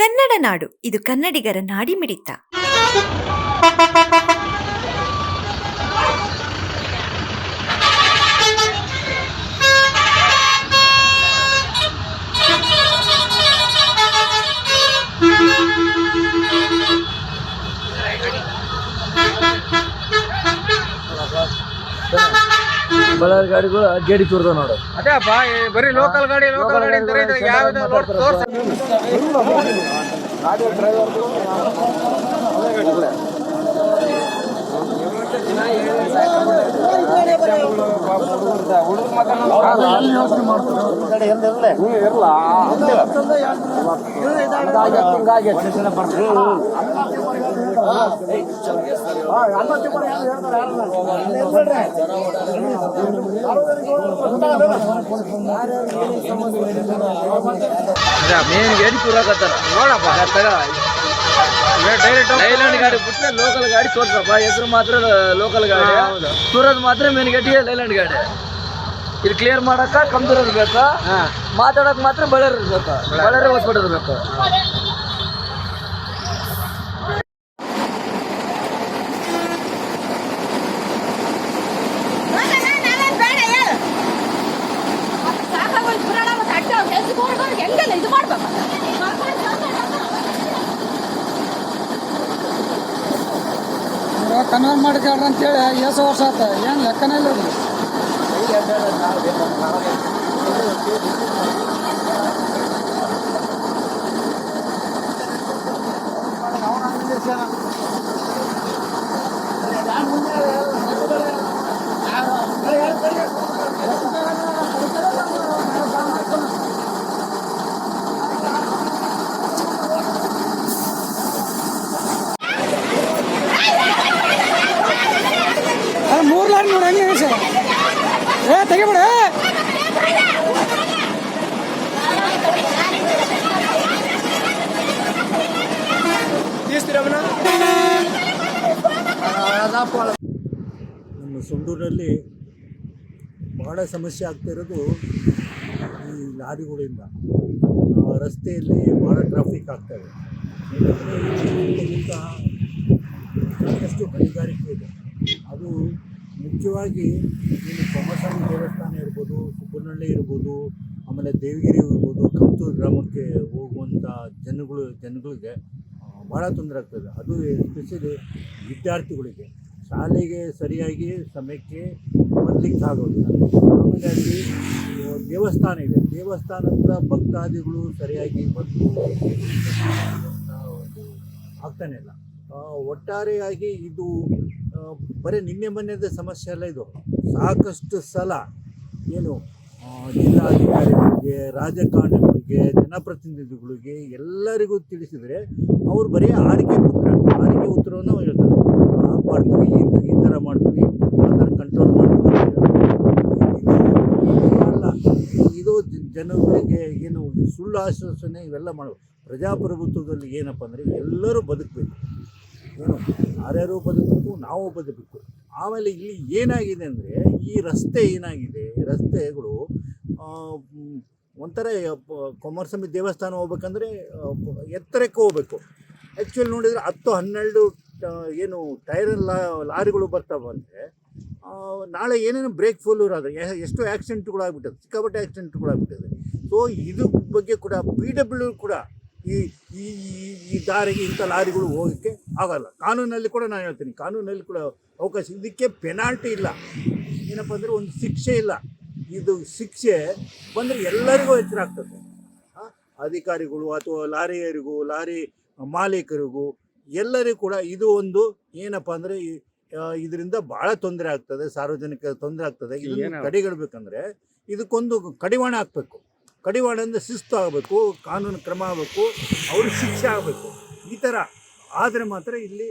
ಕನ್ನಡ ನಾಡು, ಇದು ಕನ್ನಡಿಗರ ನಾಡಿಮಿಡಿತ. ಬಳ್ಳಾರಿ ಗಾಡಿಗಳು ಗೇಡಿ ತೋರ್ದ ನೋಡು. ಅದೇಪ್ಪ ಬರೀ ಲೋಕಲ್ ಗಾಡಿ ಅಂತಾರೆ. ಇದು ಯಾವ್ದು ತೋರ್ಸ ಗಾಡಿ ಡ್ರೈವರ್ ಮೇನ್ ಗೇಡಿ ತೂರಾಕತ್ತಾರ ನೋಡಪ್ಪ. ಲೈಲ್ಯಾಂಡ್ ಗಾಡಿ ಬಿಟ್ಟರೆ ಲೋಕಲ್ ಗಾಡಿ ತೋರ್ಸಪ್ಪ. ಹೆಸರು ಮಾತ್ರ ಲೋಕಲ್ ಗಾಡಿ, ತೂರೋದು ಮಾತ್ರ ಮೇನ್ ಗೇಟಿಗೆ ಲೈಲ್ಯಾಂಡ್ ಗಾಡಿ. ಇದು ಕ್ಲಿಯರ್ ಮಾಡಕ್ಕ ಕಮ್ದೂರದ್ ಬೇಕಾ, ಮಾತಾಡಕ್ ಮಾತ್ರ ಬಳ್ಳಾರಿ ಇರ್ಬೇಕು, ಬಳ್ಳಾರಿ ಹೊಸ್ಪೇಟೆ ಇರ್ಬೇಕು. ಕನ್ವರ್ಟ್ ಮಾಡ್ಕೊಳ್ರಿ ಅಂತೇಳಿ ಎಷ್ಟು ವರ್ಷ ಆತ, ಏನು ಲೆಕ್ಕನೇ ಇಲ್ಲ. ಮೂರು ಲಾರಿ ನೋಡಿ ಹಂಗೆ ಸರ್, ತೆಗಿಬಿಡ. ನಮ್ಮ ಸೊಂಡೂರಲ್ಲಿ ಬಹಳ ಸಮಸ್ಯೆ ಆಗ್ತಿರೋದು ಈ ಲಾರಿಗಳಿಂದ. ರಸ್ತೆಯಲ್ಲಿ ಭಾಳ ಟ್ರಾಫಿಕ್ ಆಗ್ತಾಯಿದೆ. ಸಾಕಷ್ಟು ಗಣಿಗಾರಿಕೆ ಇದೆ. ಅದು ಮುಖ್ಯವಾಗಿ ಇಲ್ಲಿ ಬೊಮ್ಮಸ್ವಾಮಿ ದೇವಸ್ಥಾನ ಇರ್ಬೋದು, ಸುಬ್ಬನಹಳ್ಳಿ ಇರ್ಬೋದು, ಆಮೇಲೆ ದೇವಗಿರಿ ಇರ್ಬೋದು, ಕಮ್ತೂರು ಗ್ರಾಮಕ್ಕೆ ಹೋಗುವಂಥ ಜನಗಳಿಗೆ ಭಾಳ ತೊಂದರೆ ಆಗ್ತದೆ. ಅದು ಎಸ್ಪೆಷಲಿ ವಿದ್ಯಾರ್ಥಿಗಳಿಗೆ ಶಾಲೆಗೆ ಸರಿಯಾಗಿ ಸಮಯಕ್ಕೆ ಬರಲಿಕ್ಕೆ ಆಗೋದಿಲ್ಲ. ಆಮೇಲೆ ಅಲ್ಲಿ ದೇವಸ್ಥಾನ ಇದೆ, ದೇವಸ್ಥಾನ ಕೂಡ ಭಕ್ತಾದಿಗಳು ಸರಿಯಾಗಿ ಬಂದು ಆಗ್ತಾನೆ ಇಲ್ಲ. ಒಟ್ಟಾರೆಯಾಗಿ ಇದು ಬರೀ ನಿನ್ನೆ ಮೊನ್ನೆದ ಸಮಸ್ಯೆ ಅಲ್ಲ. ಇದು ಸಾಕಷ್ಟು ಸಲ ಏನು ಜಿಲ್ಲಾಧಿಕಾರಿಗಳಿಗೆ, ರಾಜಕಾರಣಿಗಳಿಗೆ, ಜನಪ್ರತಿನಿಧಿಗಳಿಗೆ ಎಲ್ಲರಿಗೂ ತಿಳಿಸಿದರೆ ಅವರು ಬರೀ ಆರಿಕೆ ಉತ್ತರವನ್ನು ಹೇಳ್ತಾರೆ. ಮಾಡ್ತೀವಿ, ಈ ಥರ ಮಾಡ್ತೀವಿ, ಆ ಥರ ಕಂಟ್ರೋಲ್ ಮಾಡ್ತೀವಿ ಅಲ್ಲ. ಇದು ಜನಗಳಿಗೆ ಏನು ಸುಳ್ಳು ಆಶ್ವಾಸನೆ ಇವೆಲ್ಲ ಮಾಡಬೇಕು. ಪ್ರಜಾಪ್ರಭುತ್ವದಲ್ಲಿ ಏನಪ್ಪ ಅಂದರೆ ಎಲ್ಲರೂ ಬದುಕಬೇಕು, ಏನು ಯಾರ್ಯಾರು ಬದುಕಬೇಕು, ನಾವು ಬದುಕಬೇಕು. ಆಮೇಲೆ ಇಲ್ಲಿ ಏನಾಗಿದೆ ಅಂದರೆ ಈ ರಸ್ತೆ ಏನಾಗಿದೆ, ರಸ್ತೆಗಳು ಒಂಥರ ಕುಮಾರಸ್ವಾಮಿ ದೇವಸ್ಥಾನ ಹೋಗ್ಬೇಕಂದ್ರೆ ಎತ್ತರಕ್ಕೆ ಹೋಗಬೇಕು. ಆ್ಯಕ್ಚುಲಿ ನೋಡಿದರೆ 10-12 ಏನು ಟೈರ್ ಲಾರಿಗಳು ಬರ್ತಾವಂದರೆ ನಾಳೆ ಏನೇನು ಬ್ರೇಕ್ ಫೇಲ್ಯೂರ್ ಆದರೆ ಎಷ್ಟೋ ಆ್ಯಕ್ಸಿಡೆಂಟ್ಗಳಾಗ್ಬಿಟ್ಟದೆ, ಸಿಕ್ಕಾಪಟ್ಟೆ ಆ್ಯಕ್ಸಿಡೆಂಟ್ಗಳಾಗ್ಬಿಟ್ಟಿದೆ. ಸೊ ಇದು ಬಗ್ಗೆ ಕೂಡ PW ಕೂಡ ಈ ದಾರಿಗೆ ಇಂಥ ಲಾರಿಗಳು ಹೋಗೋಕ್ಕೆ ಆಗೋಲ್ಲ. ಕಾನೂನಲ್ಲಿ ಕೂಡ ನಾನು ಹೇಳ್ತೀನಿ, ಕಾನೂನಲ್ಲಿ ಕೂಡ ಅವಕಾಶ. ಇದಕ್ಕೆ ಪೆನಾಲ್ಟಿ ಇಲ್ಲ, ಏನಪ್ಪ ಅಂದರೆ ಒಂದು ಶಿಕ್ಷೆ ಇಲ್ಲ. ಇದು ಶಿಕ್ಷೆ ಬಂದರೆ ಎಲ್ಲರಿಗೂ ಎಚ್ಚರ ಆಗ್ತದೆ. ಅಧಿಕಾರಿಗಳು ಅಥವಾ ಲಾರಿಯರಿಗೂ, ಲಾರಿ ಮಾಲೀಕರಿಗೂ ಎಲ್ಲರಿಗೂ ಕೂಡ ಇದು ಒಂದು ಏನಪ್ಪ ಅಂದರೆ ಇದರಿಂದ ಭಾಳ ತೊಂದರೆ ಆಗ್ತದೆ, ಸಾರ್ವಜನಿಕ ತೊಂದರೆ ಆಗ್ತದೆ. ಇದನ್ನು ಕಡೆಗಣಬೇಕಂದ್ರೆ ಇದಕ್ಕೊಂದು ಕಡಿವಾಣ ಹಾಕಬೇಕು. ಕಡಿವಾಣ ಅಂದರೆ ಶಿಸ್ತು ಆಗಬೇಕು, ಕಾನೂನು ಕ್ರಮ ಆಗಬೇಕು, ಅವ್ರಿಗೆ ಶಿಕ್ಷೆ ಆಗಬೇಕು. ಈ ಥರ ಆದರೆ ಮಾತ್ರ ಇಲ್ಲಿ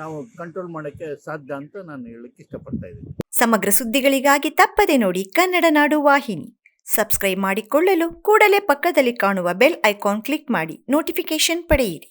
ನಾವು ಕಂಟ್ರೋಲ್ ಮಾಡೋಕ್ಕೆ ಸಾಧ್ಯ ಅಂತ ನಾನು ಹೇಳಕ್ಕೆ ಇಷ್ಟಪಡ್ತಾ ಇದ್ದೀನಿ. ಸಮಗ್ರ ಸುದ್ದಿಗಳಿಗಾಗಿ ತಪ್ಪದೆ ನೋಡಿ ಕನ್ನಡ ನಾಡು ವಾಹಿನಿ. ಸಬ್ಸ್ಕ್ರೈಬ್ ಮಾಡಿಕೊಳ್ಳಲು ಕೂಡಲೇ ಪಕ್ಕದಲ್ಲಿ ಕಾಣುವ ಬೆಲ್ ಐಕಾನ್ ಕ್ಲಿಕ್ ಮಾಡಿ ನೋಟಿಫಿಕೇಶನ್ ಪಡೆಯಿರಿ.